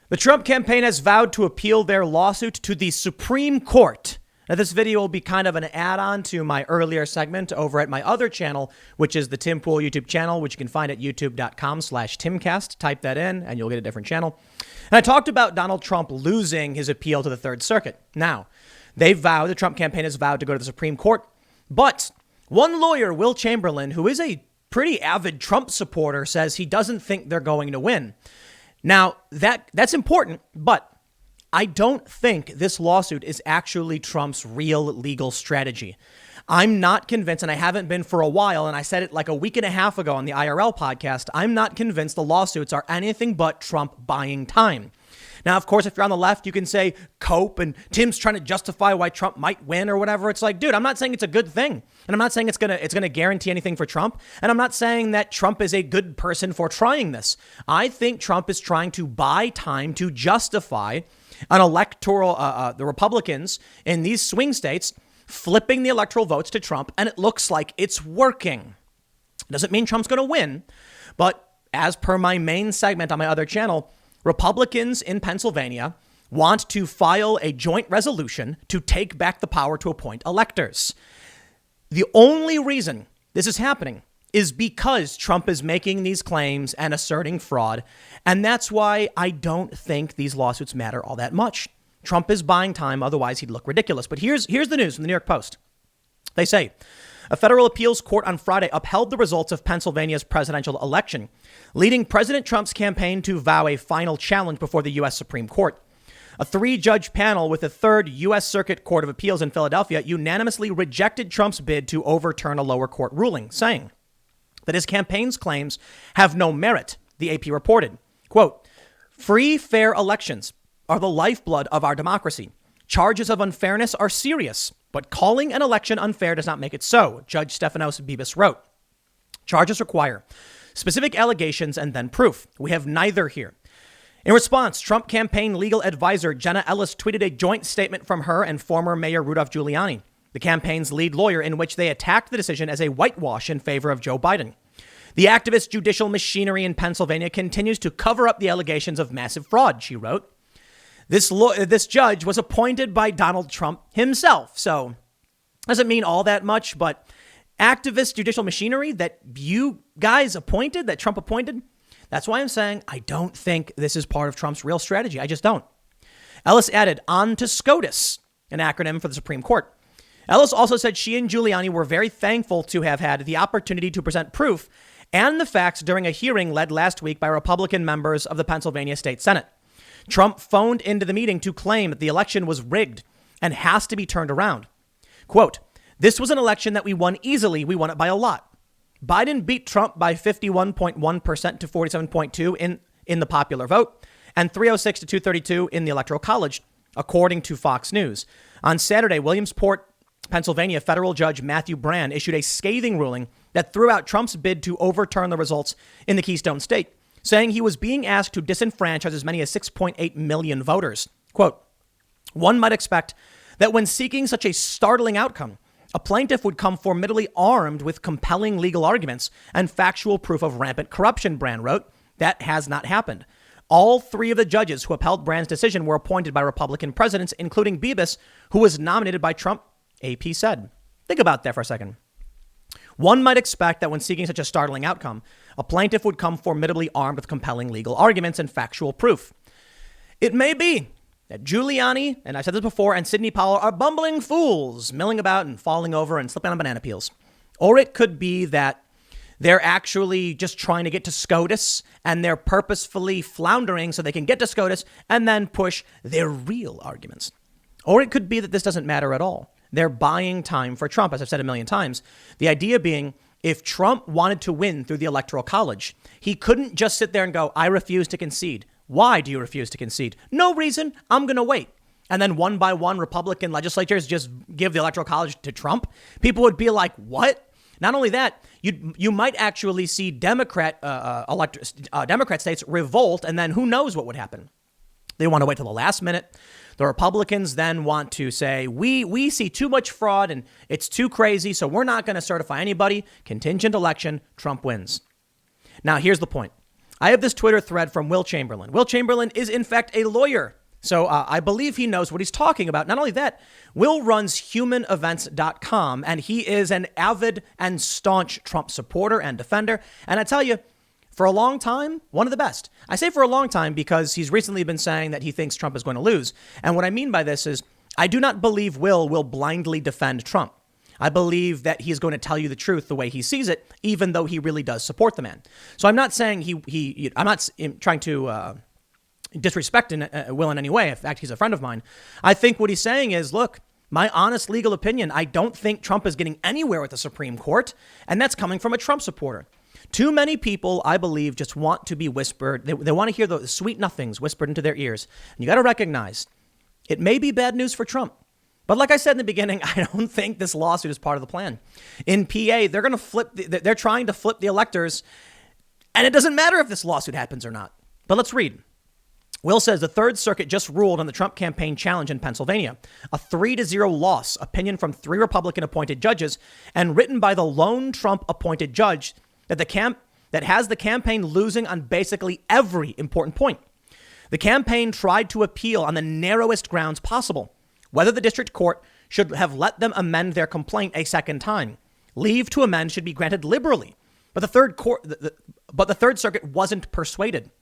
The Trump campaign has vowed to appeal their lawsuit to the Supreme Court. Now, this video will be kind of an add-on to my earlier segment over at my other channel, which is the Tim Pool YouTube channel, which you can find at youtube.com/Timcast. Type that in and you'll get a different channel. And I talked about Donald Trump losing his appeal to the Third Circuit. Now, the Trump campaign has vowed to go to the Supreme Court. But one lawyer, Will Chamberlain, who is a pretty avid Trump supporter, says he doesn't think they're going to win. Now, that's important, but I don't think this lawsuit is actually Trump's real legal strategy. I'm not convinced, and I haven't been for a while, and I said it like a week and a half ago on the IRL podcast, I'm not convinced the lawsuits are anything but Trump buying time. Now, of course, if you're on the left, you can say cope and Tim's trying to justify why Trump might win or whatever. It's like, dude, I'm not saying it's a good thing. And I'm not saying it's gonna guarantee anything for Trump. And I'm not saying that Trump is a good person for trying this. I think Trump is trying to buy time to justify an electoral, the Republicans in these swing states flipping the electoral votes to Trump. And it looks like it's working. Doesn't mean Trump's going to win. But as per my main segment on my other channel, Republicans in Pennsylvania want to file a joint resolution to take back the power to appoint electors. The only reason this is happening is because Trump is making these claims and asserting fraud. And that's why I don't think these lawsuits matter all that much. Trump is buying time. Otherwise, he'd look ridiculous. But here's the news from the New York Post. They say a federal appeals court on Friday upheld the results of Pennsylvania's presidential election, leading President Trump's campaign to vow a final challenge before the U.S. Supreme Court. A 3-judge panel with the Third U.S. Circuit Court of Appeals in Philadelphia unanimously rejected Trump's bid to overturn a lower court ruling, saying that his campaign's claims have no merit, the AP reported. Quote, free, fair elections are the lifeblood of our democracy. Charges of unfairness are serious, but calling an election unfair does not make it so, Judge Stephanos Bibas wrote. Charges require specific allegations and then proof. We have neither here. In response, Trump campaign legal advisor Jenna Ellis tweeted a joint statement from her and former Mayor Rudolph Giuliani, the campaign's lead lawyer, in which they attacked the decision as a whitewash in favor of Joe Biden. The activist judicial machinery in Pennsylvania continues to cover up the allegations of massive fraud, she wrote. This judge was appointed by Donald Trump himself, so doesn't mean all that much, but activist judicial machinery that you guys appointed, that Trump appointed, that's why I'm saying I don't think this is part of Trump's real strategy. I just don't. Ellis added, on to SCOTUS, an acronym for the Supreme Court. Ellis also said she and Giuliani were very thankful to have had the opportunity to present proof and the facts during a hearing led last week by Republican members of the Pennsylvania State Senate. Trump phoned into the meeting to claim that the election was rigged and has to be turned around. Quote, this was an election that we won easily. We won it by a lot. Biden beat Trump by 51.1% to 47.2% in the popular vote and 306 to 232 in the Electoral College, according to Fox News. On Saturday, Williamsport, Pennsylvania federal judge Matthew Brann issued a scathing ruling that threw out Trump's bid to overturn the results in the Keystone State, saying he was being asked to disenfranchise as many as 6.8 million voters. Quote, one might expect that when seeking such a startling outcome, a plaintiff would come formidably armed with compelling legal arguments and factual proof of rampant corruption, Brann wrote. That has not happened. All 3 of the judges who upheld Brann's decision were appointed by Republican presidents, including Bibas, who was nominated by Trump, AP said. Think about that for a second. One might expect that when seeking such a startling outcome, a plaintiff would come formidably armed with compelling legal arguments and factual proof. It may be that Giuliani, and I said this before, and Sidney Powell are bumbling fools, milling about and falling over and slipping on banana peels. Or it could be that they're actually just trying to get to SCOTUS and they're purposefully floundering so they can get to SCOTUS and then push their real arguments. Or it could be that this doesn't matter at all. They're buying time for Trump, as I've said a million times. The idea being, if Trump wanted to win through the Electoral College, he couldn't just sit there and go, I refuse to concede. Why do you refuse to concede? No reason. I'm going to wait. And then one by one, Republican legislatures just give the Electoral College to Trump. People would be like, what? Not only that, you might actually see Democrat states revolt, and then who knows what would happen. They want to wait till the last minute. The Republicans then want to say, we see too much fraud and it's too crazy, so we're not going to certify anybody. Contingent election, Trump wins. Now, here's the point. I have this Twitter thread from Will Chamberlain. Will Chamberlain is, in fact, a lawyer. So I believe he knows what he's talking about. Not only that, Will runs humanevents.com, and he is an avid and staunch Trump supporter and defender. And I tell you, for a long time, one of the best. I say for a long time because he's recently been saying that he thinks Trump is going to lose. And what I mean by this is I do not believe Will blindly defend Trump. I believe that he's going to tell you the truth the way he sees it, even though he really does support the man. So I'm not saying I'm not trying to disrespect Will in any way. In fact, he's a friend of mine. I think what he's saying is, look, my honest legal opinion, I don't think Trump is getting anywhere with the Supreme Court. And that's coming from a Trump supporter. Too many people, I believe, just want to be whispered. They want to hear the sweet nothings whispered into their ears. And you got to recognize it may be bad news for Trump. But like I said in the beginning, I don't think this lawsuit is part of the plan. In PA, they're trying to flip the electors. And it doesn't matter if this lawsuit happens or not. But let's read. Will says the Third Circuit just ruled on the Trump campaign challenge in Pennsylvania, a 3-0 loss, opinion from 3 Republican appointed judges and written by the lone Trump appointed judge that has the campaign losing on basically every important point. The campaign tried to appeal on the narrowest grounds possible, whether the district court should have let them amend their complaint a second time. Leave to amend should be granted liberally, but the Third Circuit wasn't persuaded.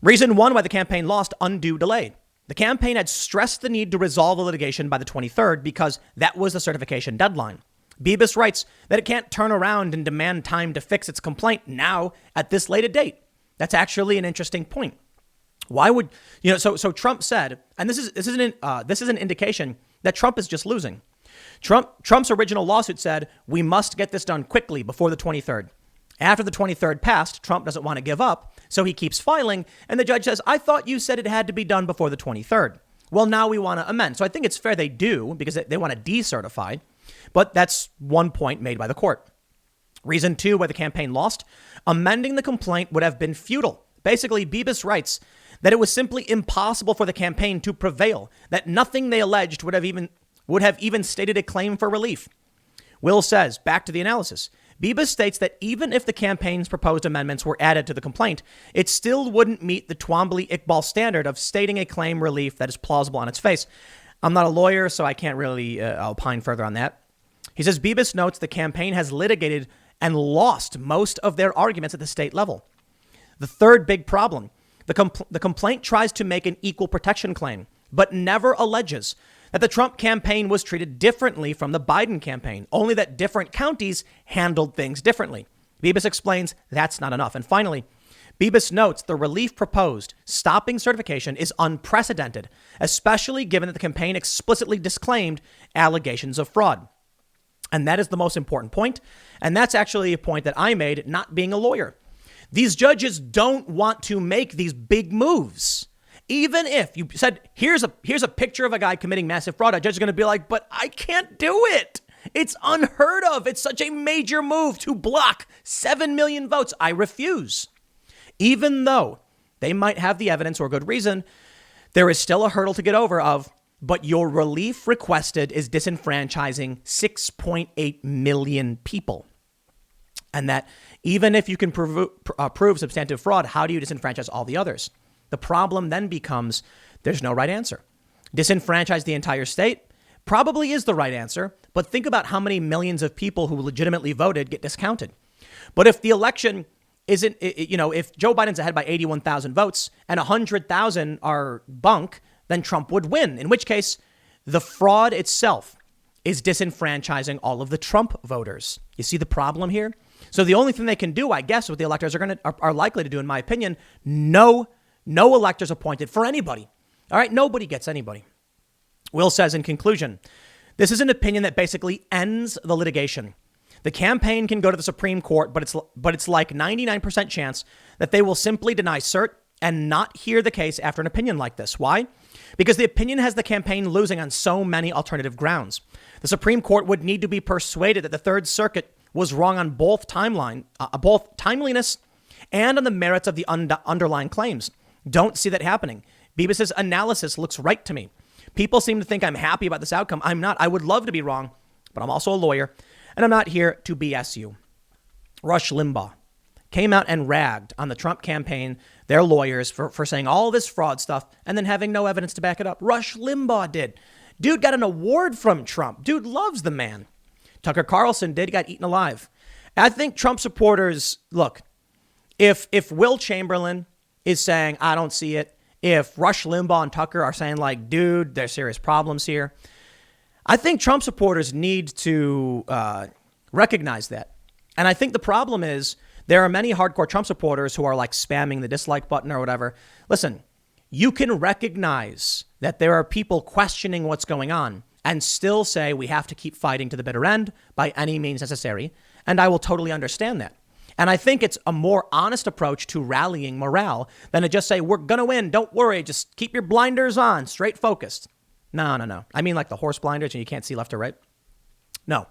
Reason 1 why the campaign lost: undue delay. The campaign had stressed the need to resolve the litigation by the 23rd because that was the certification deadline. Bibas writes that it can't turn around and demand time to fix its complaint now at this late a date. That's actually an interesting point. Why would so Trump said, and this is an indication that Trump is just losing. Trump's original lawsuit said we must get this done quickly before the 23rd. After the 23rd passed, Trump doesn't want to give up, so he keeps filing, and the judge says, I thought you said it had to be done before the 23rd. Well, now we want to amend. So I think it's fair they do, because they want to decertify, but that's one point made by the court. Reason 2 why the campaign lost: amending the complaint would have been futile. Basically, Bibas writes that it was simply impossible for the campaign to prevail, that nothing they alleged would have even stated a claim for relief. Will says, back to the analysis, Bibas states that even if the campaign's proposed amendments were added to the complaint, it still wouldn't meet the Twombly-Iqbal standard of stating a claim relief that is plausible on its face. I'm not a lawyer, so I can't really opine further on that. He says Bibas notes the campaign has litigated and lost most of their arguments at the state level. The third big problem, the complaint tries to make an equal protection claim, but never alleges that the Trump campaign was treated differently from the Biden campaign, only that different counties handled things differently. Bibas explains that's not enough. And finally, Bibas notes the relief proposed, stopping certification, is unprecedented, especially given that the campaign explicitly disclaimed allegations of fraud. And that is the most important point. And that's actually a point that I made, not being a lawyer. These judges don't want to make these big moves. Even if you said, here's a picture of a guy committing massive fraud, a judge is going to be like, but I can't do it. It's unheard of. It's such a major move to block 7 million votes. I refuse. Even though they might have the evidence or good reason, there is still a hurdle to get over of, but your relief requested is disenfranchising 6.8 million people. And that even if you can prove substantive fraud, how do you disenfranchise all the others? The problem then becomes there's no right answer. Disenfranchise the entire state probably is the right answer, but think about how many millions of people who legitimately voted get discounted. But if the election isn't, if Joe Biden's ahead by 81,000 votes and 100,000 are bunk, then Trump would win, in which case the fraud itself is disenfranchising all of the Trump voters. You see the problem here? So the only thing they can do, I guess, what the electors are likely to do, in my opinion, no electors appointed for anybody. All right. Nobody gets anybody. Will says in conclusion, this is an opinion that basically ends the litigation. The campaign can go to the Supreme Court, but it's like 99% chance that they will simply deny cert and not hear the case after an opinion like this. Why? Because the opinion has the campaign losing on so many alternative grounds. The Supreme Court would need to be persuaded that the Third Circuit was wrong on both timeliness and on the merits of the underlying claims. Don't see that happening. Bibas's analysis looks right to me. People seem to think I'm happy about this outcome. I'm not. I would love to be wrong, but I'm also a lawyer, and I'm not here to BS you. Rush Limbaugh. came out and ragged on the Trump campaign, their lawyers, for saying all this fraud stuff and then having no evidence to back it up. Rush Limbaugh did. Dude got an award from Trump. Dude loves the man. Tucker Carlson did, got eaten alive. I think Trump supporters, look, if Will Chamberlain is saying, I don't see it, if Rush Limbaugh and Tucker are saying like, dude, there's serious problems here, I think Trump supporters need to recognize that. And I think the problem is there are many hardcore Trump supporters who are like spamming the dislike button or whatever. Listen, you can recognize that there are people questioning what's going on and still say we have to keep fighting to the bitter end by any means necessary. And I will totally understand that. And I think it's a more honest approach to rallying morale than to just say, we're going to win. Don't worry. Just keep your blinders on, straight focused. No. I mean like the horse blinders and you can't see left or right. No.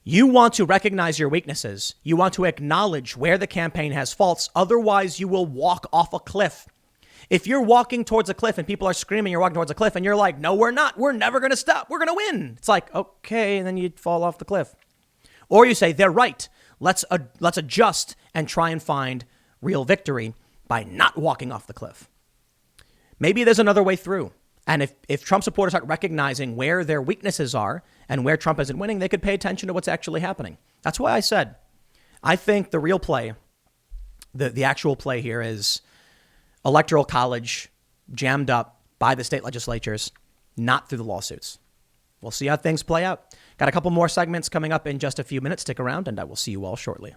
You want to recognize your weaknesses. You want to acknowledge where the campaign has faults. Otherwise, you will walk off a cliff. If you're walking towards a cliff and people are screaming, you're walking towards a cliff and you're like, no, we're not. We're never going to stop. We're going to win. It's like, okay. And then you fall off the cliff. Or you say, they're right. Let's adjust and try and find real victory by not walking off the cliff. Maybe there's another way through. And if Trump supporters start recognizing where their weaknesses are and where Trump isn't winning, they could pay attention to what's actually happening. That's why I said, I think the real play, the actual play here is Electoral College jammed up by the state legislatures, not through the lawsuits. We'll see how things play out. Got a couple more segments coming up in just a few minutes. Stick around and I will see you all shortly.